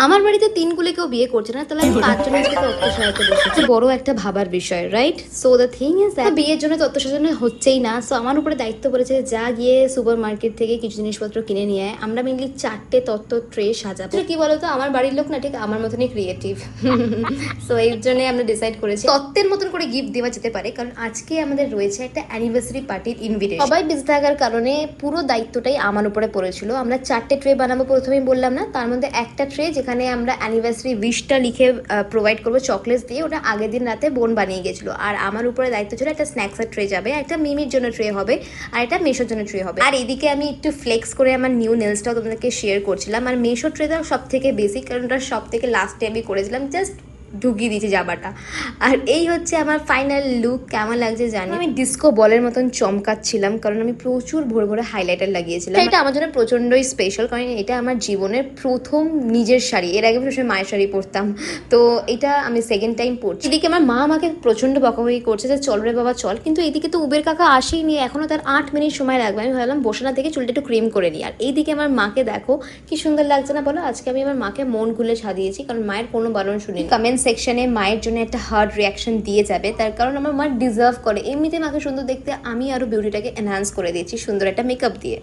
আমার বাড়িতে 3 কুলে কেউ বিয়ে করছে না, তাহলে আমি 5 জনের সাথে তথ্য সহায়তা বসেছি। বড় একটা ভাবার বিষয়, right? So the thing is that বিয়ের জন্য তথ্য সহায়তা হচ্ছেই না। সো আমার উপরে দায়িত্ব পড়েছে যা গিয়ে সুপার মার্কেট থেকে কিছু জিনিসপত্র কিনে নিয়ে আয়। আমরা মেনলি 4টে তত্ত্ব ট্রে সাজাবো। কি বলতো, আমার বাড়ির লোক না ঠিক আমার মতনই ক্রিয়েটিভ। সো এর জন্য আমরা ডিসাইড করেছি তত্ত্বের মতন করে গিফট দেওয়া যেতে পারে, কারণ আজকে আমাদের রয়েছে একটা অ্যানিভার্সারি পার্টির ইনভিটেশন। সবাই বিজি থাকার কারণে পুরো দায়িত্বটাই আমার উপরে পড়েছিল। আমরা 4টে ট্রে বানাবো, প্রথমেই বললাম না, তার মধ্যে একটা ট্রে যেখানে আমরা অ্যানিভার্সারি উইশটা লিখে প্রোভাইড করবো চকলেটস দিয়ে, ওটা আগের দিন রাতে বোন বানিয়ে গেছিল। আর আমার উপরে দায়িত্ব ছিল একটা স্ন্যাক্সের ট্রে যাবে, একটা মিমির জন্য ট্রে হবে, আর একটা মেশোর জন্য ট্রে হবে। আর এদিকে আমি একটু ফ্লেক্স করে আমার নিউ নেলসটাও তোমাদেরকে শেয়ার করছিলাম। আর মেশো ট্রেটা সব থেকে বেসিক, কারণ ওটা সব থেকে লাস্টে আমি করেছিলাম, জাস্ট ঢুকিয়ে দিয়েছি জামাটা। আর এই হচ্ছে আমার ফাইনাল লুক। কেমন লাগছে জানি। আমি ডিস্কো বলের মতন চমকাচ্ছিলাম, কারণ আমি প্রচুর ভোরে ভোরে হাইলাইটার লাগিয়েছিলাম। এটা আমার জন্য প্রচণ্ডই স্পেশাল, কারণ এটা আমার জীবনের প্রথম নিজের শাড়ি। এর আগে আমি সবসময় মায়ের শাড়ি পরতাম, তো এটা আমি সেকেন্ড টাইম পরছি। এদিকে আমার মা আমাকে প্রচণ্ড বকাবকি করছে যে চল রে বাবা চল, কিন্তু এদিকে তো উবের কাকা আসেই নি, এখনও তার 8 মিনিট সময় লাগবে। আমি ভাবলাম বসে না থেকে চুলটা একটু ক্রিম করে নিই। আর এইদিকে আমার মাকে দেখো কি সুন্দর লাগছে না বলো? আজকে আমি আমার মাকে মন খুলে সাজিয়েছি, কারণ মায়ের কোনো বারণ শুনিনি। কমেন্ট সেকশনে মায়ের জন্য একটা হার্ড রিয়াকশন দিয়ে যাবে, তার কারণ আমার মা ডিজার্ভ করে। এমনিতে মাকে সুন্দর দেখতে, আমি আরো বিউটিটাকে এনহ্যান্স করে দিয়েছি সুন্দর একটা মেকআপ দিয়ে।